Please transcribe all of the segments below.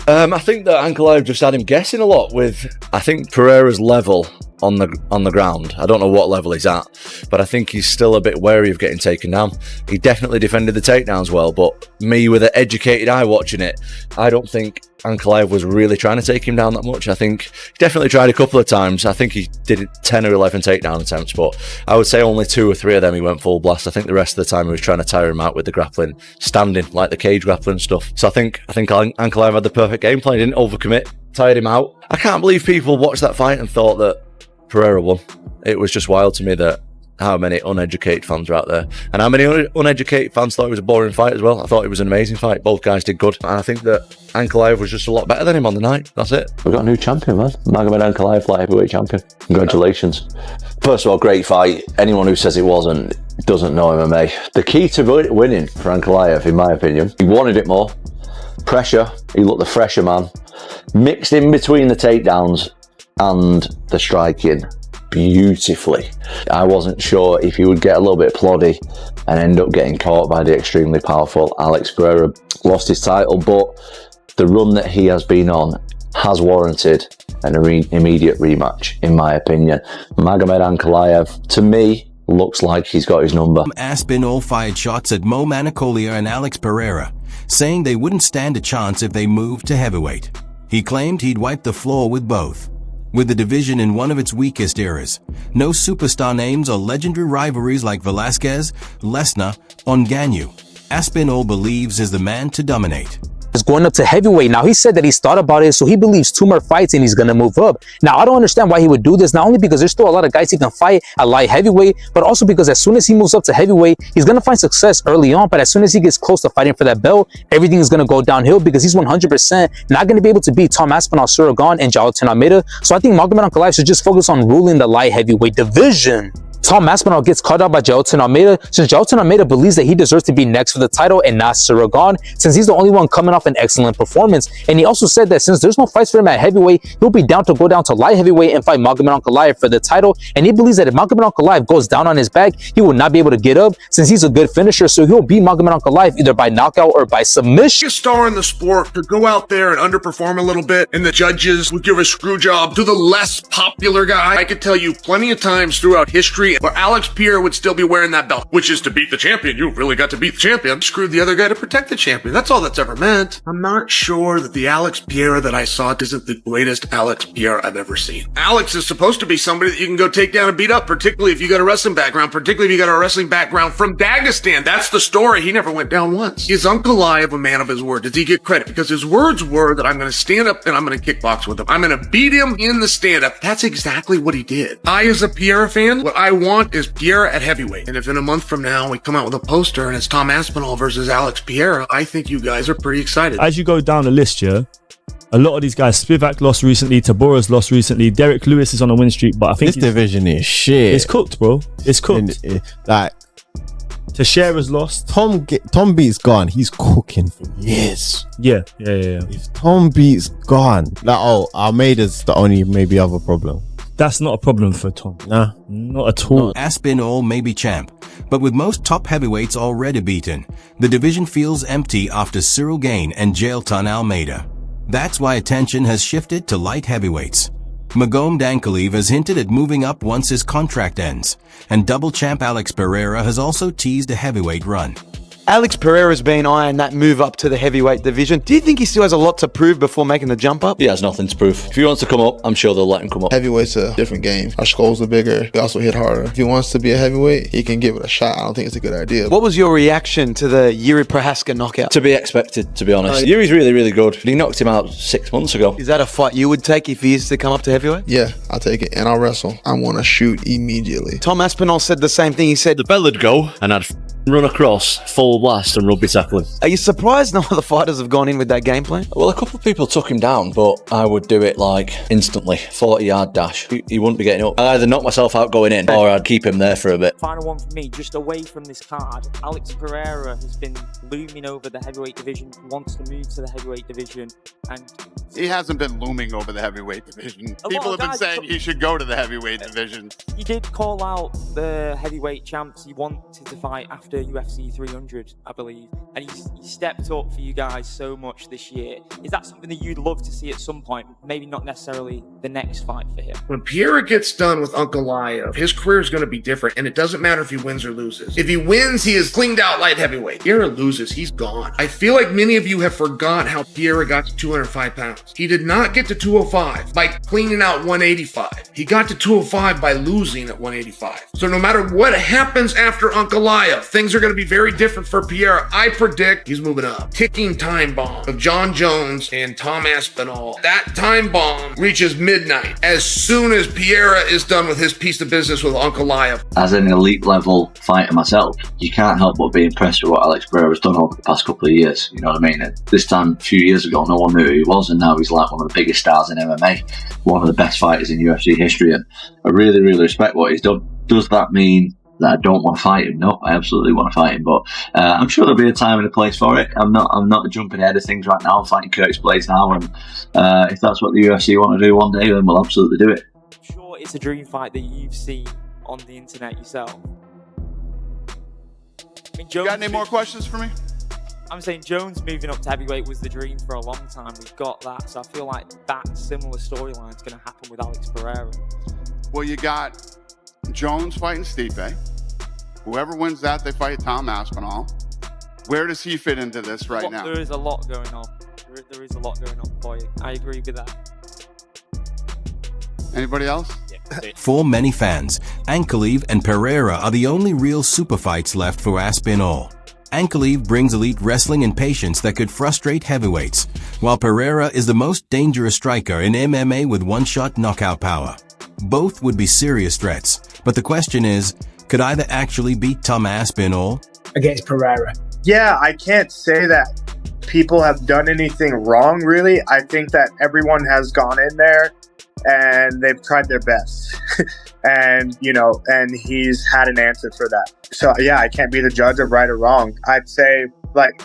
I think that Ankalaev just had him guessing a lot with, I think, Pereira's level on the ground. I don't know what level he's at, but I think he's still a bit wary of getting taken down. He definitely defended the takedowns well, but me with an educated eye watching it, I don't think Ankalaev was really trying to take him down that much. I think he definitely tried a couple of times. I think he did 10 or 11 takedown attempts, but I would say only 2 or 3 of them he went full blast. I think the rest of the time he was trying to tire him out with the grappling, standing, like the cage grappling stuff. So I think Ankalaev had the perfect game plan. He didn't overcommit, tired him out. I can't believe people watched that fight and thought that Pereira won. It was just wild to me that how many uneducated fans are out there, and how many uneducated fans thought it was a boring fight as well. I thought it was an amazing fight. Both guys did good, and I think that Ankalaev was just a lot better than him on the night. That's it. We've got a new champion, man. Magomed Ankalaev, light heavyweight champion. Congratulations. First of all, great fight. Anyone who says it wasn't doesn't know MMA. The key to winning for Ankalaev, in my opinion, he wanted it more. Pressure. He looked the fresher man. Mixed in between the takedowns and the striking beautifully. I wasn't sure if he would get a little bit ploddy and end up getting caught by the extremely powerful Alex Pereira. Lost his title, but the run that he has been on has warranted an immediate rematch, in my opinion. Magomed Ankalaev, to me, looks like he's got his number. Tom Aspinall fired shots at Magomed Ankalaev and Alex Pereira, saying they wouldn't stand a chance if they moved to heavyweight. He claimed he'd wipe the floor with both. With the division in one of its weakest eras, no superstar names or legendary rivalries like Velasquez, Lesnar, or Ngannou, Aspinall believes is the man to dominate. Is going up to heavyweight. Now, he said that he's thought about it, so he believes 2 more fights and he's going to move up. Now, I don't understand why he would do this, not only because there's still a lot of guys he can fight at light heavyweight, but also because as soon as he moves up to heavyweight, he's going to find success early on, but as soon as he gets close to fighting for that belt, everything is going to go downhill because he's 100% not going to be able to beat Tom Aspinall, Suragan, and Jailton Almeida. So I think Magomed Ankalaev should just focus on ruling the light heavyweight division. Tom Aspinall gets caught out by Jailton Almeida, since Jailton Almeida believes that he deserves to be next for the title and not Suragan, since he's the only one coming off an excellent performance. And he also said that since there's no fights for him at heavyweight, he'll be down to go down to light heavyweight and fight Magomed Ankalaev for the title. And he believes that if Magomed Ankalaev goes down on his back, he will not be able to get up, since he's a good finisher. So he'll beat Magomed Ankalaev either by knockout or by submission. A star in the sport to go out there and underperform a little bit, and the judges would give a screw job to the less popular guy. I could tell you plenty of times throughout history where Alex Pereira would still be wearing that belt, which is to beat the champion. You really got to beat the champion. Screwed the other guy to protect the champion. That's all that's ever meant. I'm not sure that the Alex Pereira that I saw isn't the greatest Alex Pereira I've ever seen. Alex is supposed to be somebody that you can go take down and beat up, particularly if you got a wrestling background, particularly if you got a wrestling background from Dagestan. That's the story. He never went down once. Is Ankalaev a man of his word? Does he get credit? Because his words were that I'm going to stand up and I'm going to kickbox with him. I'm going to beat him in the stand-up. That's exactly what he did. I, as a Pereira fan, what I want is Pereira at heavyweight. And if in a month from now we come out with a poster and it's Tom Aspinall versus Alex Pereira, I think you guys are pretty excited. As you go down the list, yeah, a lot of these guys, Spivak lost recently, Tabora's lost recently, Derek Lewis is on a win streak, but I think this division is shit. It's cooked, bro. It's cooked. Like, Teixeira's lost. Tom Beat's gone. He's cooking for years. Yeah. If Tom Beat's gone, like, Almeida's the only maybe other problem. That's not a problem for Tom. Nah, not at all. Aspinall may be champ, but with most top heavyweights already beaten, the division feels empty after Cyril Gane and Jailton Almeida. That's why attention has shifted to light heavyweights. Magomed Ankalaev has hinted at moving up once his contract ends, and double champ Alex Pereira has also teased a heavyweight run. Alex Pereira's been eyeing that move up to the heavyweight division. Do you think he still has a lot to prove before making the jump up? He has nothing to prove. If he wants to come up, I'm sure they'll let him come up. Heavyweight's a different game. Our skulls are bigger. We also hit harder. If he wants to be a heavyweight, he can give it a shot. I don't think it's a good idea. What was your reaction to the Yuri Prohaska knockout? To be expected, to be honest. Yuri's really, really good. He knocked him out 6 months ago. Is that a fight you would take if he is to come up to heavyweight? Yeah, I'll take it. And I'll wrestle. I want to shoot immediately. Tom Aspinall said the same thing. He said the bell would go and I'd run across, full blast and rugby tackle him. Are you surprised none of the fighters have gone in with that game plan? Well, a couple of people took him down, but I would do it like instantly. 40-yard dash. He wouldn't be getting up. I'd either knock myself out going in or I'd keep him there for a bit. Final one for me, just away from this card. Alex Pereira has been looming over the heavyweight division, wants to move to the heavyweight division, and He hasn't been looming over the heavyweight division. A People lot have of been guys- saying he should go to the heavyweight division. He did call out the heavyweight champs he wanted to fight after UFC 300, I believe. And he stepped up for you guys so much this year. Is that something that you'd love to see at some point? Maybe not necessarily the next fight for him. When Pereira gets done with Ankalaev, his career is going to be different, and it doesn't matter if he wins or loses. If he wins, he is cleaned out light heavyweight. Pereira loses, he's gone. I feel like many of you have forgot how Pereira got to 205 pounds. He did not get to 205 by cleaning out 185. He got to 205 by losing at 185. So no matter what happens after Ankalaev, things are going to be very different for Pereira. I predict he's moving up. Ticking time bomb of John Jones and Tom Aspinall. That time bomb reaches midnight as soon as Pereira is done with his piece of business with Ankalaev. As an elite level fighter myself, you can't help but be impressed with what Alex Pereira has done over the past couple of years. You know what I mean? This time, a few years ago, no one knew who he was, and now he's like one of the biggest stars in MMA, one of the best fighters in UFC history, and I really, really respect what he's done. Does that mean that I don't want to fight him? No, I absolutely want to fight him, but I'm sure there'll be a time and a place for it. I'm not jumping ahead of things right now. I'm fighting Curtis Blades now, and if that's what the UFC want to do one day, then we'll absolutely do it. I'm sure it's a dream fight that you've seen on the internet yourself. I mean, You got any more questions for me? I'm saying Jones moving up to heavyweight was the dream for a long time. We've got that, so I feel like that similar storyline is going to happen with Alex Pereira. Well, you got Jones fighting Stipe. Whoever wins that, they fight Tom Aspinall. Where does he fit into this right now? There is a lot going on. There is a lot going on for you. I agree with that. Anybody else? For many fans, Ankalaev and Pereira are the only real super fights left for Aspinall. Ankalaev brings elite wrestling and patience that could frustrate heavyweights, while Pereira is the most dangerous striker in MMA with one-shot knockout power. Both would be serious threats, but the question is, could either actually beat Tom Aspinall? Against Pereira. Yeah, I can't say that people have done anything wrong, really. I think that everyone has gone in there and they've tried their best. And he's had an answer for that. So yeah, I can't be the judge of right or wrong. I'd say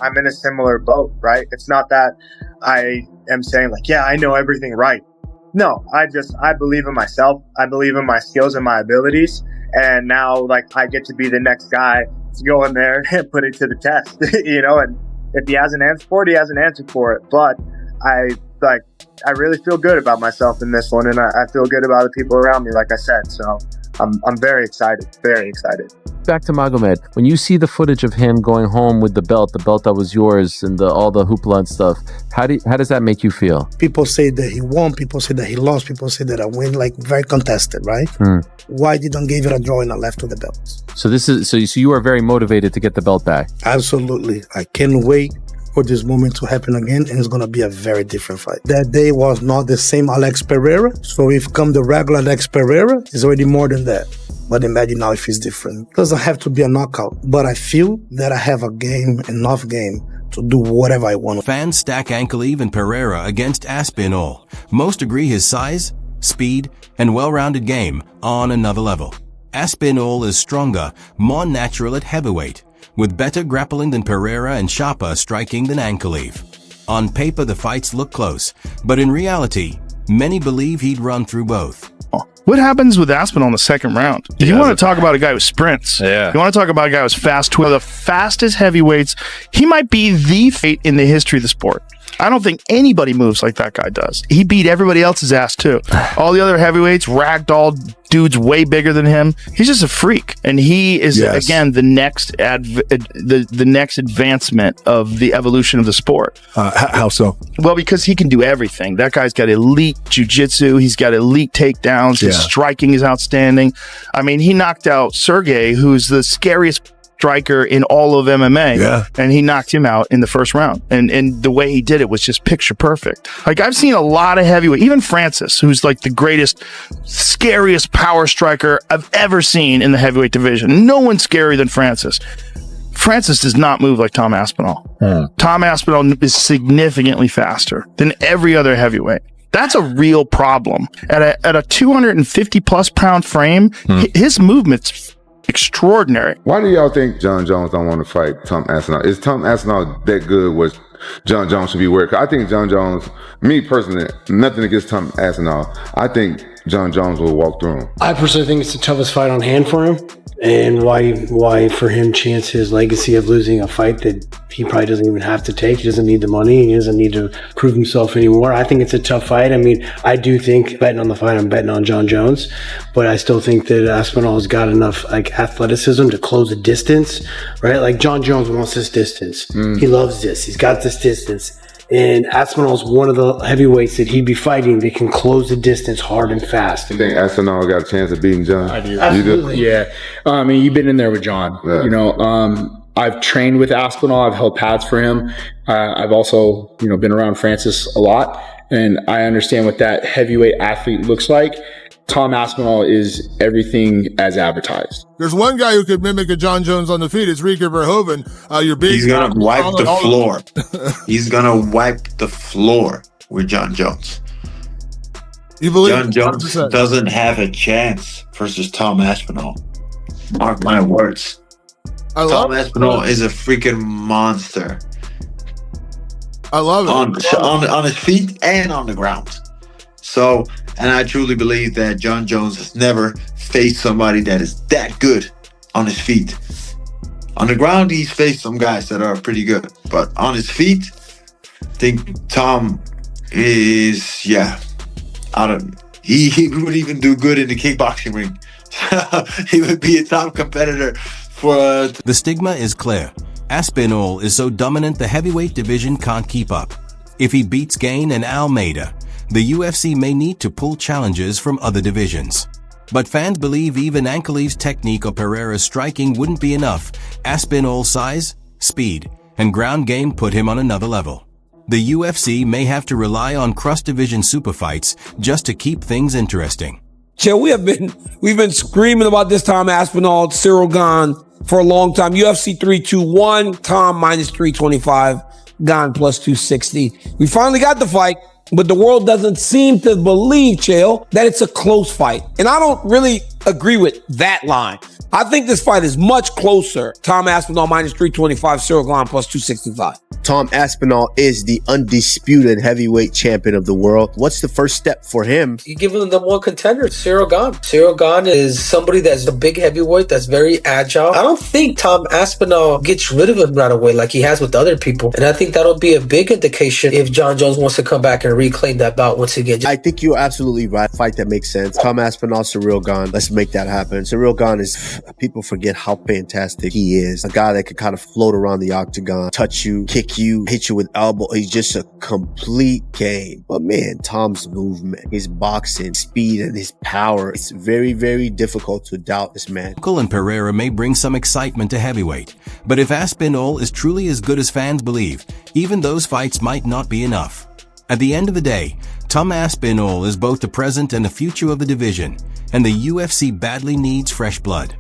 I'm in a similar boat, right? It's not that I am saying yeah, I know everything right. No, I believe in myself. I believe in my skills and my abilities. And now I get to be the next guy to go in there and put it to the test, and if he has an answer for it, he has an answer for it. But I really feel good about myself in this one, and I feel good about the people around me, like I said. So I'm very excited, very excited. Back to Magomed. When you see the footage of him going home with the belt that was yours, and all the hoopla and stuff, how does that make you feel? People say that he won, people say that he lost, people say that I win, very contested, right? Why didn't give it a draw and a left to the belt? So you are very motivated to get the belt back. Absolutely. I can't wait for this moment to happen again, and it's going to be a very different fight. That day was not the same Alex Pereira, so if come the regular Alex Pereira, it's already more than that. But imagine now if it's different. It doesn't have to be a knockout, but I feel that I have enough game to do whatever I want. Fans stack Ankalaev and Pereira against Aspinall. Most agree his size, speed, and well-rounded game are on another level. Aspinall is stronger, more natural at heavyweight, with better grappling than Pereira and sharper striking than Ankalaev. On paper, the fights look close, but in reality, many believe he'd run through both. What happens with Aspinall in the second round? You want to talk about a guy who sprints. Yeah. You want to talk about a guy who's fast. One of the fastest heavyweights. He might be the fate in the history of the sport. I don't think anybody moves like that guy does. He beat everybody else's ass too. All the other heavyweights, ragdoll dudes way bigger than him. He's just a freak, and he is again the next the next advancement of the evolution of the sport. How so? Well, because he can do everything. That guy's got elite jiu-jitsu. He's got elite takedowns. His striking is outstanding. I mean, he knocked out Sergey, who's the scariest striker in all of MMA, and he knocked him out in the first round, and the way he did it was just picture perfect. I've seen a lot of heavyweight, even Francis, who's the greatest, scariest power striker I've ever seen in the heavyweight division. No one's scarier than Francis. Francis does not move like Tom Aspinall. Tom Aspinall is significantly faster than every other heavyweight. That's a real problem. At a 250 plus pound frame, his movement's extraordinary. Why do y'all think John Jones don't want to fight Tom Aspinall? Is Tom Aspinall that good where John Jones should be worried? I think John Jones, me personally, nothing against Tom Aspinall, I think John Jones will walk through him. I personally think it's the toughest fight on hand for him. And why for him chance his legacy of losing a fight that he probably doesn't even have to take. He doesn't need the money. He doesn't need to prove himself anymore. I think it's a tough fight. I mean, I do think betting on the fight, I'm betting on John Jones, but I still think that Aspinall has got enough like athleticism to close the distance, right? Like John Jones wants this distance. He loves this. He's got this distance. And Aspinall's one of the heavyweights that he'd be fighting that can close the distance hard and fast. You think Aspinall got a chance of beating John? I do. Absolutely. Yeah. I mean, you've been in there with John. Yeah. You know, I've trained with Aspinall. I've held pads for him. I've also, you know, been around Francis a lot. And I understand what that heavyweight athlete looks like. Tom Aspinall is everything as advertised. There's one guy who could mimic a John Jones on the feet. It's Rieke Verhoeven. Your big. He's gonna wipe the floor. He's gonna wipe the floor with John Jones. You believe John Jones 100%. doesn't have a chance versus Tom Aspinall. Mark my words. Tom Aspinall is a freaking monster. I love it. On his feet and on the ground. So, and I truly believe that John Jones has never faced somebody that is that good on his feet. On the ground, he's faced some guys that are pretty good, but on his feet, I think Tom is, he would even do good in the kickboxing ring. He would be a top competitor for... The stigma is clear. Aspinall is so dominant the heavyweight division can't keep up. If he beats Gain and Almeida, the UFC may need to pull challengers from other divisions. But fans believe even Ankalaev's technique or Pereira's striking wouldn't be enough. Aspinall's size, speed, and ground game put him on another level. The UFC may have to rely on cross-division super fights just to keep things interesting. Chill, we've been screaming about this Tom Aspinall, Cyril Gane for a long time. UFC 321, Tom minus 325, Gane plus 260. We finally got the fight. But the world doesn't seem to believe, Chael, that it's a close fight. And I don't really agree with that line. I think this fight is much closer. Tom Aspinall minus 325, Cyril Gane plus 265. Tom Aspinall is the undisputed heavyweight champion of the world. What's the first step for him? You give him the one contender, Cyril Gane. Cyril Gane is somebody that's a big heavyweight, that's very agile. I don't think Tom Aspinall gets rid of him right away like he has with other people. And I think that'll be a big indication if John Jones wants to come back and reclaim that bout once again. I think you're absolutely right. Fight that makes sense. Tom Aspinall, Cyril Gane. Let's make that happen. Cyril Gane is, people forget how fantastic he is. A guy that can kind of float around the octagon, touch you, kick you, hit you with elbow. He's just a complete game. But man, Tom's movement, his boxing, speed, and his power, it's very, very difficult to doubt this man. Ankalaev and Pereira may bring some excitement to heavyweight, but if Aspinall is truly as good as fans believe, even those fights might not be enough. At the end of the day, Tom Aspinall is both the present and the future of the division, and the UFC badly needs fresh blood.